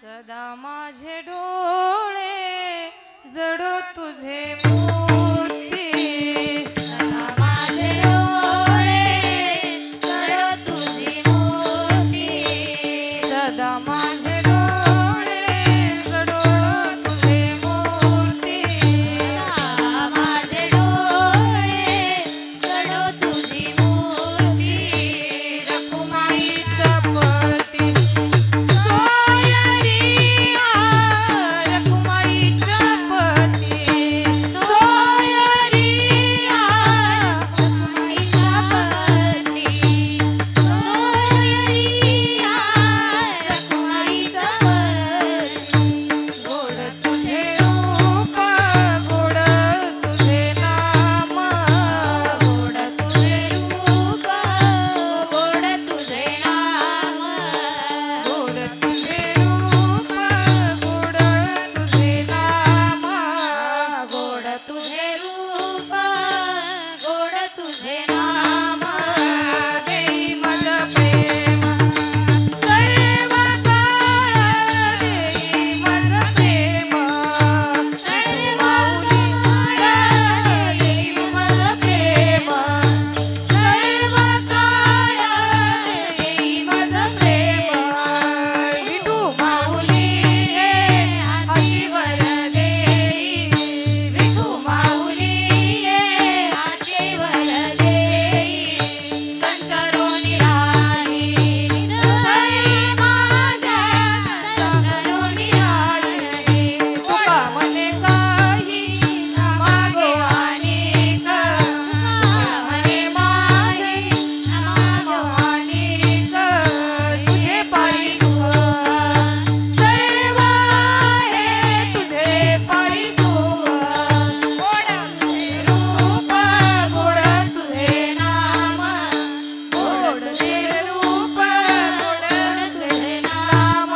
सदा माझे डोळे जडो तुझे मोती, सदा माझे डोळे जडो तुझी मोती, सदा माझे डोळे जडो तुझे मूर्ती, सदा माझे डोळे जडो तुझी मूर्ती. रखुमाईच्या पती सोयरिया, रखुमाईच्या पती सोयरिया, रखुमाईचा पती सोयरिया, रखुमाईचा पती. गोड तुझे रूप, गोड तुझे नाम, गोड तुझे रूप, गोड तुझे नाम, गोड तुझे रूप, गोड तुझे नाम, गोड तुझे रूप, गोड तुझे नाम. देई मज प्रेम सर्व काळ, देई मज प्रेम सर्व माऊली देई मज प्रेम, सर्व काळ देई मज प्रेम. विठू माऊली हाची वर देई, विठू माऊली हाची वर देई. संचारून राही हृदय माझ्या, संचारून राही. तुका म्हणे काही न मागो अनेक, म्हणे माझे न मागो अनेक. तुझे पायी सुख सर्व आहे तुझे पायी सुख. गोड तुझे रूप, गोड तुझे नाम, गोड तुझे रूप, गोड तुझे नाम.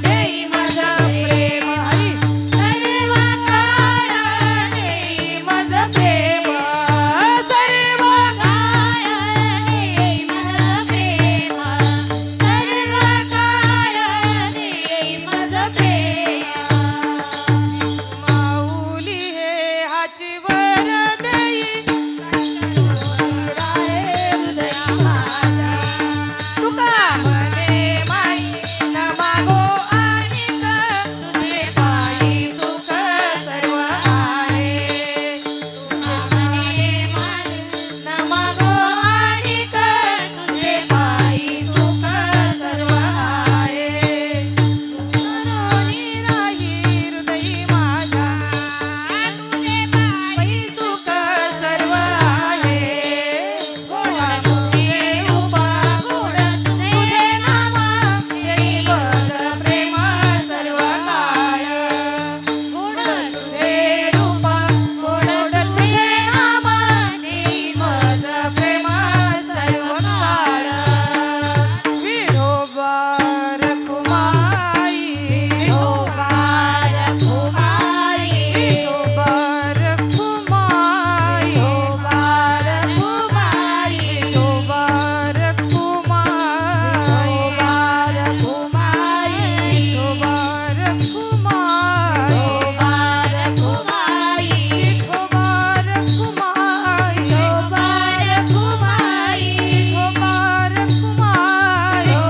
देई मज प्रेम सर्व काळ, देई मज प्रेम सर्व काळ, देई मज प्रेम सर्व काळ, देई मज प्रेम. माऊली हे हाची वर देई राहे हृदय माझ्या, तुका म्हणे माई न मागो अनिक तुझे पायी सुख सर्व आहे. तुझे म्हणे माझे न मागो अनेक, तुझे पायी सुख सर्व आहे. करोनी राही हृदयी माझ्या, तुझे पायी सुख सर्व आहे. गोड तुझे रूप, गोड तुझे नाम, देई मज प्रेम सर्व काळ. गोड तुझे रूप, गोड तुझे नाम, देई मज प्रेम सर्व काळ. विठोबा रखुमाई, विठोबा रखुमाई, विठोबा रखुमाई, विठोबा रखुमाई, विठोबा रखुमाई, विठोबा रखुमाई, विठोबा रखुमाई, विठोबा रखुमाई, विठोबा रखुमाई, विठोबा रखुमाई, विठोबा रखुमाई, विठोबा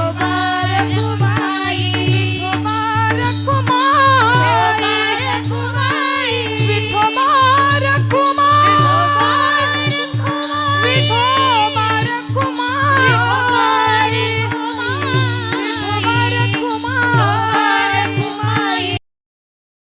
रखुमाई, विठोबा रखुमाई, विठोबा रखुमाई, विठोबा रखुमाई, विठोबा